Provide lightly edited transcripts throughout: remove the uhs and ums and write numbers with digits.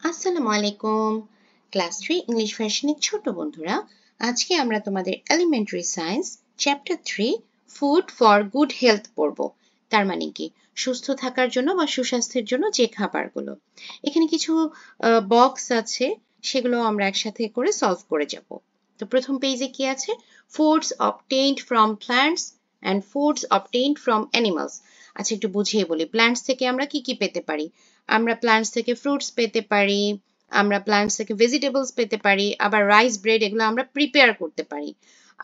আসসালামু আলাইকুম। Class 3 English ভার্সনের ছোট বন্ধুরা, আজকে আমরা তোমাদের elementary science chapter 3 food for good health পড়ব। তার মানে কি, সুস্থ থাকার জন্য বা সুস্বাস্থ্যের জন্য যে খাবারগুলো। এখানে কিছু বক্স আছে, সেগুলো আমরা একসাথে করে সলভ করে যাব। তো প্রথম পেজে কি আছে? Foods obtained from plants and foods obtained from animals. আচ্ছা, একটু বুঝিয়ে বলি, প্ল্যান্টস থেকে আমরা কি কি পেতে পারি? আমরা প্ল্যান্টস থেকে ফ্রুটস পেতে পারি, আমরা প্ল্যান্টস থেকে ভেজিটেবলস পেতে পারি, আবার রাইস, ব্রেড এগুলো আমরা প্রিপেয়ার করতে পারি।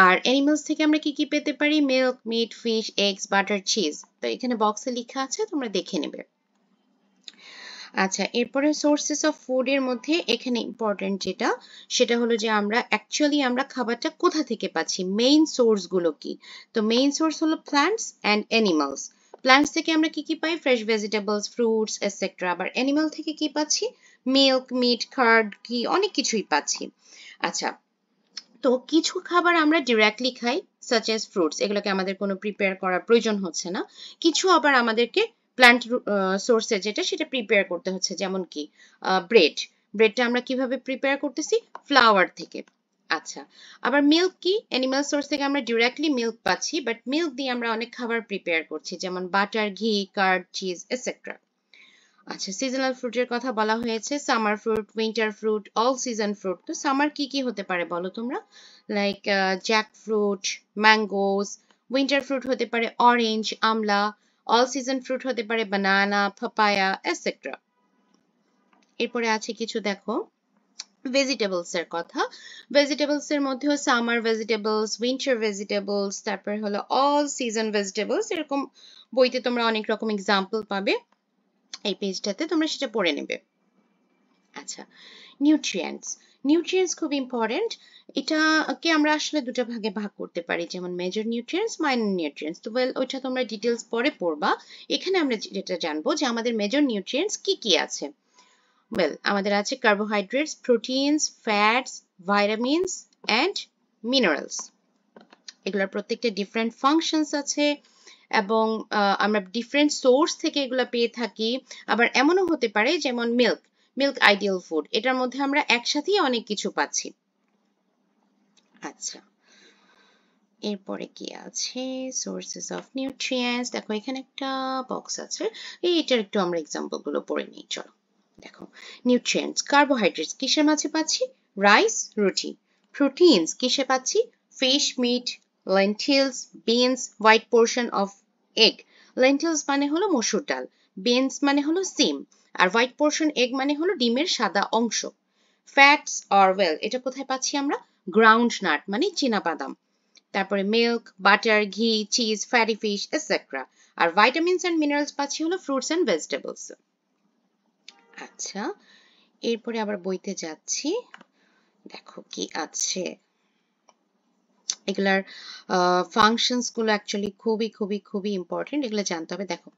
আর অ্যানিমালস থেকে আমরা কি কি পেতে পারি? Milk, meat, fish, eggs, butter, cheese. তো এখানে বক্সে লেখা আছে, তোমরা দেখে নেবে। আচ্ছা, এরপরে সোর্সেস অফ ফুড এর মধ্যে এখানে ইম্পর্টেন্ট যেটা, সেটা হলো যে আমরা খাবারটা কোথা থেকে পাচ্ছি, মেইন সোর্স গুলো কি। তো মেইন সোর্স হলো প্ল্যান্টস অ্যান্ড অ্যানিমালস। প্ল্যান্টস থেকে আমরা কি কি পাই? Fresh vegetables, fruits etcetera. আবার অ্যানিমাল থেকে কি পাচ্ছি? মিল্ক, মিট, কার্ড, ঘি, অনেক কিছুই পাচ্ছি। আচ্ছা, তো কিছু খাবার আমরা ডিরেক্টলি খাই, সাচ এস ফ্রুটস, এগুলোকে আমাদের কোনো প্রিপেয়ার করার প্রয়োজন হচ্ছে না। কিছু আবার আমাদেরকে প্ল্যান্ট সোর্সে যেটা, সেটা প্রিপেয়ার করতে হচ্ছে, যেমন কি ব্রেডটা আমরা কিভাবে প্রিপেয়ার করতেছি? ফ্লাওয়ার থেকে। আচ্ছা, আবার মিল্ক কি? অ্যানিমাল সোর্স থেকে আমরা ডিরেক্টলি মিল্ক পাচ্ছি, বাট মিল্ক দিয়ে আমরা অনেক খাবার প্রিপেয়ার করছি, যেমন বাটার, ঘি, কার্ড, চিজ এটসেট্রা। আচ্ছা, সিজনাল ফ্রুটের কথা বলা হয়েছে, summer fruit, winter fruit, all season fruit. তো সামার কি কি হতে পারে বলো তোমরা? Like Jack fruit, mangoes. Winter fruit হতে পারে অরেঞ্জ, আমলা। অল সিজন ফ্রুট হতে পারে বানানা, পাপায়া এটসেট্রা। এরপরে আছে কিছু, দেখো, ভেজিটেবলস এর কথা। ভেজিটেবলস এর মধ্যেও সামার ভেজিটেবলস, উইন্টার ভেজিটেবলস, তারপরে হলো অল সিজন ভেজিটেবলস। এরকম বইতে তোমরা অনেক রকম এক্সাম্পল পাবে, এই পেজটাতে তোমরা সেটা পড়ে নেবে। আচ্ছা, নিউট্রিয়েন্টস খুব ইম্পর্টেন্ট। এটাকে আমরা আসলে দুটো ভাগে ভাগ করতে পারি, যেমন মেজর নিউট্রিয়েন্টস, মাইনর নিউট্রিয়েন্টস। তো ওইটা তোমরা ডিটেলস পরে পড়বা। এখানে আমরা যেটা জানবো যে আমাদের মেজর নিউট্রিয়েন্টস কি কি আছে। আমাদের আছে carbohydrates, proteins, fats, vitamins and minerals. এগুলোর প্রত্যেকটা ডিফারেন্ট ফাংশনস আছে, এবং আমরা ডিফারেন্ট সোর্স থেকে এগুলো পেয়ে থাকি। আবার এমনও হতে পারে, যেমন মিল্ক আইডিয়াল ফুড, এটার মধ্যে আমরা একসাথেই অনেক কিছু পাচ্ছি। আচ্ছা, এরপরে কি আছে? Sources of nutrients. দেখো, এখানে একটা বক্স আছে, এইটার একটু আমরা এক্সাম্পল গুলো পড়ে নিই। চলো, দেখো, নিউট্রিয়েন্টস, কার্বোহাইড্রেটস কিসের মাঝে পাচ্ছি? রাইস, রুটি। প্রোটিনস কিসে পাচ্ছি? Fish, meat, lentils, beans, white portion of egg. Lentils মানে হলো মসুর ডাল, বিনস মানে হলো সিম, আর হোয়াইট পোর্শন এগ মানে হলো ডিমের সাদা অংশ। ফ্যাটস এটা কোথায় পাচ্ছি আমরা? গ্রাউন্ড নাট মানে চীনাবাদাম। তারপরে milk, butter, ghee, cheese, fatty fish etcetera. আর ভাইটামিনস এন্ড মিনারেলস পাচ্ছি হলো ফ্রুটস এন্ড ভেজিটেবলস। আচ্ছা, এরপরে আবার বইতে যাচ্ছি, দেখো কি আছে। এগুলার ফাংশনস গুলো অ্যাকচুয়ালি খুবই খুবই খুবই ইম্পর্টেন্ট, এগুলো জানতে হবে। দেখো,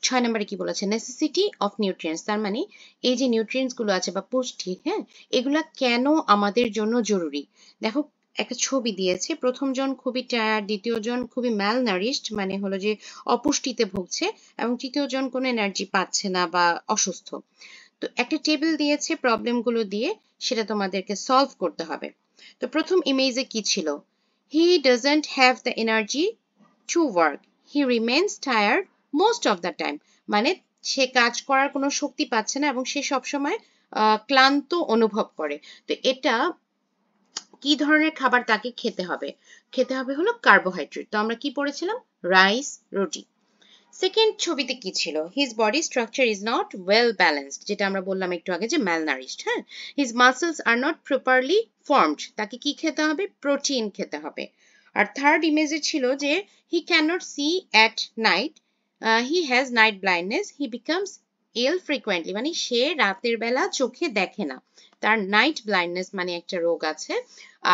6 নম্বরে কি বলেছে? Necessity of nutrients. তার মানে এই যে নিউট্রিয়েন্টস গুলো আছে বা পুষ্টি, হ্যাঁ, এগুলা কেন আমাদের জন্য জরুরি। দেখো, একটা ছবি দিয়েছে, প্রথম জন খুবই টায়ার্ড, দ্বিতীয় জন খুবই ম্যালনারিশড, মানে হলো যে অপুষ্টিতে ভুগছে, এবং তৃতীয় জন কোনো এনার্জি পাচ্ছে না বা অসুস্থ। তো একটা টেবিল দিয়েছে প্রবলেম গুলো দিয়ে, সেটা তোমাদেরকে সলভ করতে হবে। তো প্রথম ইমেজে কি ছিল? He doesn't have the energy to work, he remains tired most of the time. মানে সে কাজ করার কোনো শক্তি পাচ্ছে না এবং সে সবসময় ক্লান্ত অনুভব করে। তো এটা কি ধরনের খাবার তাকে খেতে হবে? খেতে হবে হলো কার্বোহাইড্রেট। তো আমরা কি পড়েছিলাম? রাইস, রুটি। সেকেন্ড ছবিতে কি ছিল? His body structure is not well balanced, যেটা আমরা বললাম একটু আগে যে ম্যালনারিশড, হ্যাঁ। His muscles are not properly formed, তাকে কি খেতে হবে? প্রোটিন খেতে হবে। আর থার্ড ইমেজে ছিল যে he can not see at night, he has night blindness, he becomes ill frequently, মানে সে রাতের বেলা চোখে দেখে না, তার নাইট ব্লাইন্ডনেস মানে একটা রোগ আছে,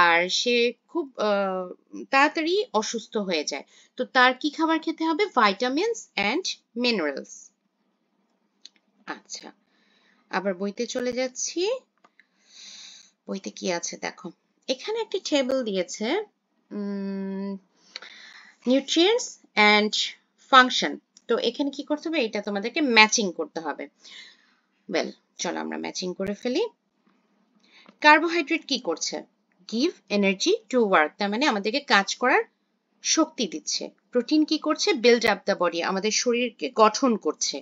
আর সে খুব তাড়াতাড়ি অসুস্থ হয়ে যায়। তো তার কি খাবার খেতে হবে? Vitamins and minerals. আচ্ছা, আবার বইতে চলে যাচ্ছি। বইতে কি আছে দেখো, এখানে একটা টেবিল দিয়েছে, নিউট্রিয়েন্টস অ্যান্ড ফাংশন। তো এখানে কি করতে হবে? এটা তোমাদেরকে ম্যাচিং করতে হবে। ওয়েল, চলো আমরা ম্যাচিং করে ফেলি। কার্বোহাইড্রেট কি করছে? গিভ এনার্জি টু ওয়ার্ক, তার মানে আমাদেরকে কাজ করার শক্তি দিচ্ছে। প্রোটিন কি করছে? বিল্ড আপ দ্য বডি, আমাদের শরীরকে গঠন করছে।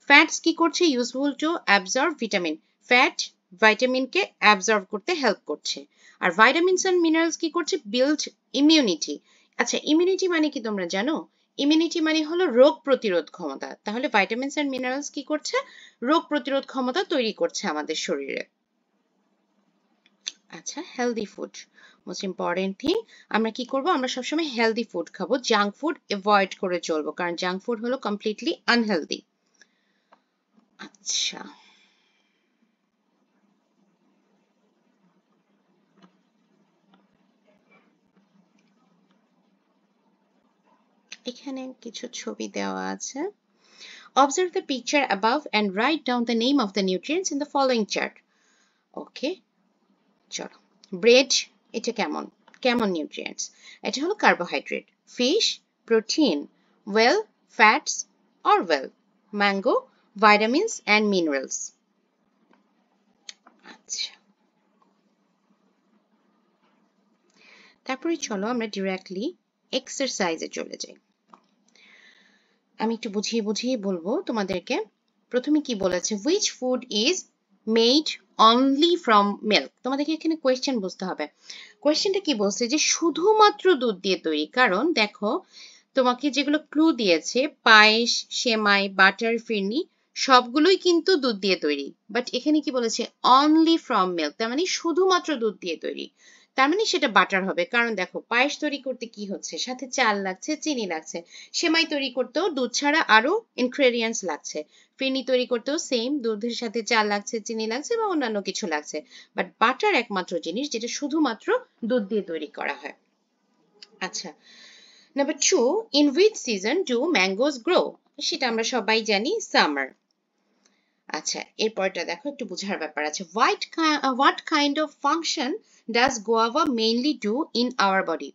ফ্যাটস কি করছে? Useful to absorb vitamin, fat ভাইটামিনকে অ্যাবজর্ব করতে হেল্প করছে। আর ভাইটামিনস এন্ড মিনারেলস কি করছে? Build immunity. আচ্ছা, ইমিউনিটি মানে কি তোমরা জানো? ইমিউনিটি মানে হলো রোগ প্রতিরোধ ক্ষমতা। তাহলে ভাইটামিনস এন্ড মিনারেলস কি করছে? রোগ প্রতিরোধ ক্ষমতা তৈরি করছে আমাদের শরীরে। আচ্ছা, healthy food, most important thing. আমরা কি করব? আমরা সবসময় হেলদি ফুড খাবো, জাঙ্ক ফুড অ্যাভয়েড করে চলবো, কারণ জাঙ্ক ফুড হলো কমপ্লিটলি আনহেলদি। আচ্ছা, এখানে কিছু ছবি দেওয়া আছে। Observe the picture above and write down the name of the nutrients in the following chart. ওকে, চলো। ব্রেড, এটা কেমন কেমন নিউট্রিয়েন্টস? এটা হলো carbohydrate. Fish, protein. Well, fats or well. Mango, vitamins and minerals. আচ্ছা, তারপরে চলো আমরা ডিরেক্টলি এক্সারসাইজে চলে যাই। আমি একটু বুঝিয়ে বুঝিয়ে বলবো তোমাদেরকে। প্রথমে কি বলেছে? which food is made only from milk? তোমাদেরকে এখানে কোয়েশ্চেন বুঝতে হবে। কোয়েশ্চেনটা কি বলছে? যে শুধুমাত্র দুধ দিয়ে তৈরি। কারণ দেখো, তোমাকে যেগুলো ক্লু দিয়েছে, পায়েস, সেমাই, বাটার, ফিরনি, সবগুলোই কিন্তু দুধ দিয়ে তৈরি। বাট এখানে কি বলেছে? অনলি ফ্রম মিল্ক, তার মানে শুধুমাত্র দুধ দিয়ে তৈরি। তার মানে সেটা বাটার হবে। কারণ দেখো, পায়েস তৈরি করতে কি হচ্ছে? সাথে চাল লাগছে, চিনি লাগছে। সেমাই তৈরি করতেও দুধ ছাড়া আরো ইনগ্রেডিয়েন্টস লাগছে। ফিরনি তৈরি করতেও সেম, দুধের সাথে চাল লাগছে, চিনি লাগছে বা অন্যান্য কিছু লাগছে। বাট বাটার একমাত্র জিনিস যেটা শুধুমাত্র দুধ দিয়ে তৈরি করা হয়। আচ্ছা, number 2, in which season do mangoes grow? সেটা আমরা সবাই জানি, সামার। আচ্ছা, এরপরটা দেখো, একটু বোঝার ব্যাপার আছে। what kind of function does guava mainly do in our body?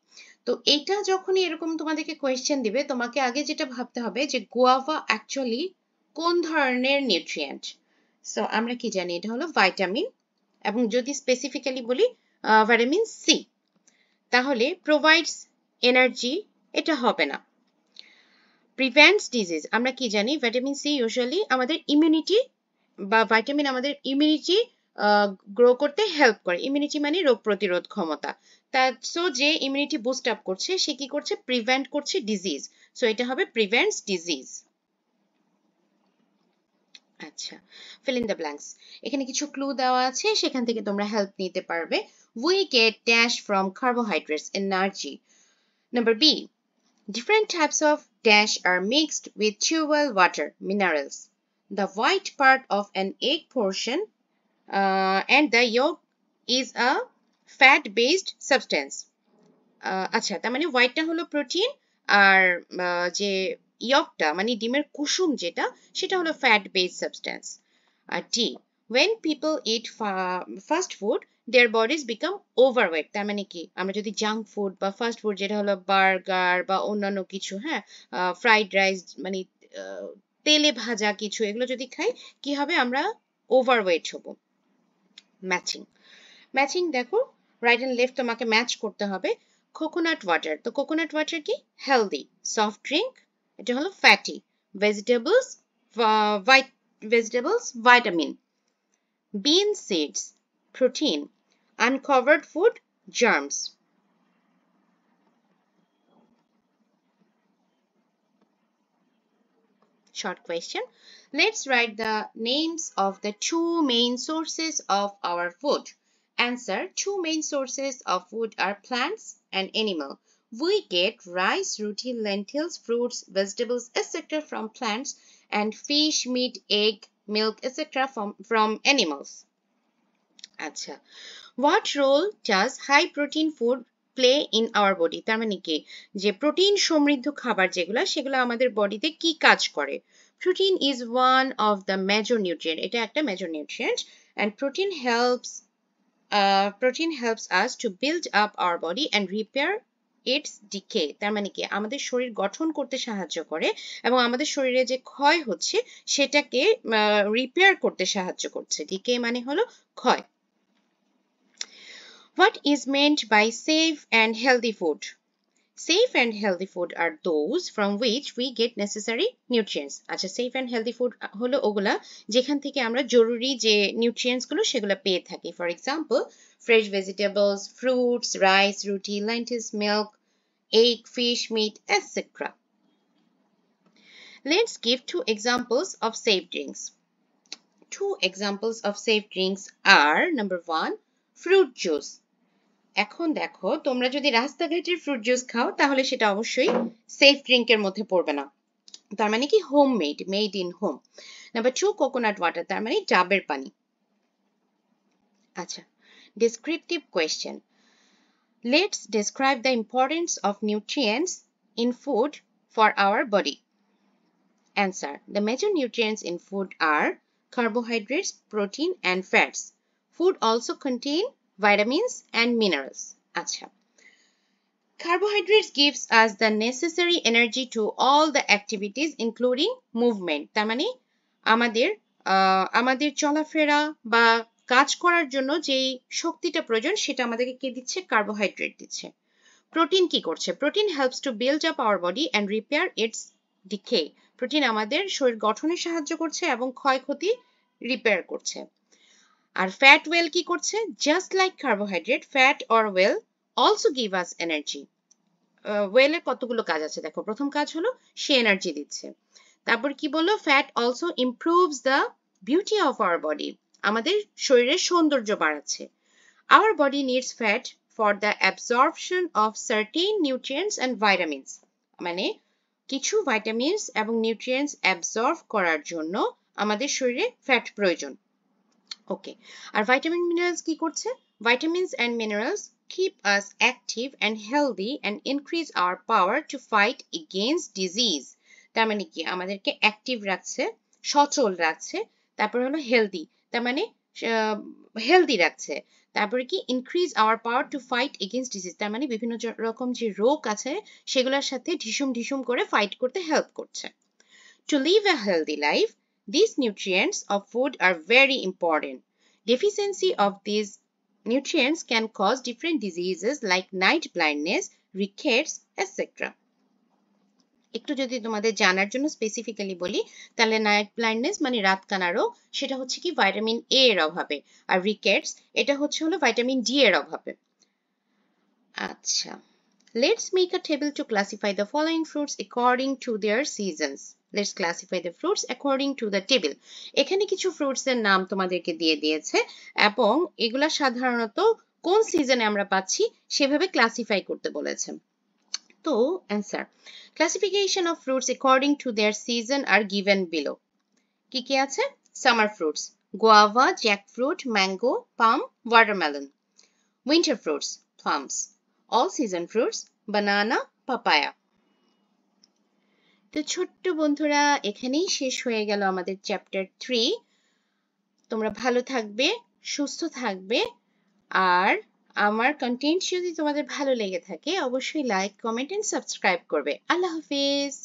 তো এটা যখনই এরকম তোমাদেরকে কোয়েশ্চেন দিবে, তোমাকে আগে যেটা ভাবতে হবে যে গুয়াভা অ্যাকচুয়ালি কোন ধরনের নিউট্রিয়েন্ট। সো আমরা কি জানি? এটা হলো ভাইটামিন, এবং যদি স্পেসিফিক্যালি বলি ভিটামিন সি। তাহলে প্রোভাইডস এনার্জি, এটা হবে না। প্রিভেন্টস ডিজিজ, আমরা কি জানি? ভিটামিন সি ইউজুয়ালি আমাদের ইমিউনিটি, বা ভাইটামিন আমাদের ইমিউনিটি গ্রো করতে হেল্প করে। ইমিউনিটি মানে রোগ প্রতিরোধ ক্ষমতা। সো যে ইমিউনিটি বুস্ট আপ করছে, সে কি করছে? প্রিভেন্ট করছে ডিজিজ। সো এটা হবে প্রিভেন্টস ডিজিজ। আচ্ছা, fill in the blanks. এখানে কিছু ক্লু দেওয়া আছে, সেখান থেকে তোমরা হেল্প নিতে পারবে। We get dash from carbohydrates, energy. Number B, different types of dash are mixed with tube water, minerals. The white part of an egg portion and the yolk is a fat-based substance. আচ্ছা, তার মানে হোয়াইটটা হলো protein, আর যে ইয়কটা মানে ডিমের কুসুম যেটা, সেটা হলো ফ্যাট বেসড সাবস্টেন্স। আর D, when people eat fast food their bodies become overweight, তার মানে কি? আমরা যদি জাঙ্ক ফুড বা ফাস্ট ফুড, যেটা হলো বার্গার বা অন্যান্য কিছু, হ্যাঁ, ফ্রাইড রাইস, মানে তেলে ভাজা কিছু, এগুলো যদি খাই, কি হবে? আমরা ওভারওয়েট হব। ম্যাচিং, ম্যাচিং দেখো, রাইট এন্ড লেফট তোমাকে ম্যাচ করতে হবে। কোকোনাট ওয়াটার, তো কোকোনাট ওয়াটার কি? হেলদি। সফট ড্রিঙ্ক, এটা হলো fatty. Vegetables, vitamin. Bean seeds, protein. Uncovered food, germs. Short question. Let's write the names of the two main sources of our food. Answer: two main sources of food are plants and animal. We get rice, roti, lentils, fruits, vegetables, etc. from plants, and fish, meat, egg, milk, etc. from animals. আচ্ছা, what role does high protein food play in our body? তার মানে কি? যে protein সমৃদ্ধ খাবার যেগুলো, সেগুলো আমাদের বডিতে কি কাজ করে? Protein is one of the major nutrient, এটা একটা major nutrient, and protein helps us to build up our body and repair its decay, তার মানে কি আমাদের শরীর গঠন করতে সাহায্য করে এবং আমাদের শরীরে যে ক্ষয় হচ্ছে সেটাকে রিপেয়ার করতে সাহায্য করছে। ডিকে মানে হলো ক্ষয়। What is meant by safe and healthy food? Safe and healthy food are those from which we get necessary nutrients. আচ্ছা, safe and healthy food হলো ওগুলা যেখান থেকে আমরা জরুরি যে নিউট্রিয়েন্টস গুলো সেগুলো পেয়ে থাকি। For example, fresh vegetables, fruits, rice, roti, lentils, milk, egg, fish, meat, etc. Let's give two examples of safe drinks. Two examples of safe drinks are number 1, fruit juice. এখন দেখো, তোমরা যদি রাস্তাঘাটের ফ্রুট জুস খাও তাহলে সেটা অবশ্যই safe ড্রিঙ্কের মধ্যে পড়বে না। তার মানে কি home made in home. Number 2, coconut water, তার মানে ডাবের পানি। আচ্ছা, descriptive question. Let's describe the importance of nutrients in food for our body. Answer. The major nutrients in food are carbohydrates, protein, and fats. Food also contain vitamins and minerals. Acha. Carbohydrates gives us the necessary energy to all the activities including movement. তার মানে আমাদের চলাফেরা বা কাজ করার জন্য যেই শক্তিটা প্রয়োজন সেটা আমাদেরকে কে দিচ্ছে? কার্বোহাইড্রেট দিচ্ছে। প্রোটিন কি করছে? Protein helps to build up our body and repair its decay. Protein আমাদের শরীর গঠনে সাহায্য করছে এবং ক্ষয়ক্ষতি রিপেয়ার করছে। আর ফ্যাট ওয়েল কি করছে? Just like carbohydrate, fat or oil also give us energy. ওয়েলের কতগুলো কাজ আছে দেখো। প্রথম কাজ হলো সে এনার্জি দিচ্ছে। তারপর কি বললো? Fat also improves the beauty of our body, আমাদের শরীরের সৌন্দর্য বাড়াচ্ছে। Our body needs fat for the absorption of certain nutrients and vitamins, মানে কিছু ভাইটামিনস এবং নিউট্রিয়েন্টস অ্যাবজর্ব করার জন্য আমাদের শরীরে ফ্যাট প্রয়োজন। ওকে, আর ভাইটামিন মিনারেলস কি করছে? Vitamins and minerals keep us active and healthy and increase our power to fight against disease. তার মানে কি আমাদেরকে অ্যাক্টিভ রাখছে, সচল রাখছে। তারপর হলো হেলদি, তার মানে হেলদি রাখছে। তারপরে কি increase our power to fight against disease, তার মানে বিভিন্ন রকম যে রোগ আছে সেগুলোর সাথে ঢিসুম করে ফাইট করতে হেল্প করছে। To live a healthy life, these nutrients of food are very important. Deficiency of these nutrients can cause different diseases like night blindness, rickets, etc. একটু যদি তোমাদের জানার জন্য স্পেসিফিক্যালি বলি তাহলে নাইট ব্লাইন্ডনেস মানে রাত কানা রোগ, সেটা হচ্ছে কি ভিটামিন এ এর অভাবে। আর রিকেটস এটা হলো ভিটামিন ডি এর অভাবে। আচ্ছা, let's make a table to classify the following fruits according to their seasons. Let's classify the fruits according to the table. এখানে কিছু ফ্রুটস এর নাম তোমাদেরকে দিয়ে দিয়েছে এবং এগুলা সাধারণত কোন সিজনে আমরা পাচ্ছি সেভাবে ক্লাসিফাই করতে বলেছে। তো answer, classification of fruits according to their season are given below. কি কি আছে? Summer fruits, guava, jackfruit, mango, palm, watermelon. Winter fruits, plums. All season fruits, banana, papaya. তো ছোট্ট বন্ধুরা, এখানেই শেষ হয়ে গেল আমাদের চ্যাপ্টার 3। তোমরা ভালো থাকবে, সুস্থ থাকবে, আর আমার কন্টেন্ট যদি তোমাদের ভালো লেগে থাকে অবশ্যই লাইক, কমেন্ট এন্ড সাবস্ক্রাইব করবে। আল্লাহ হাফেজ।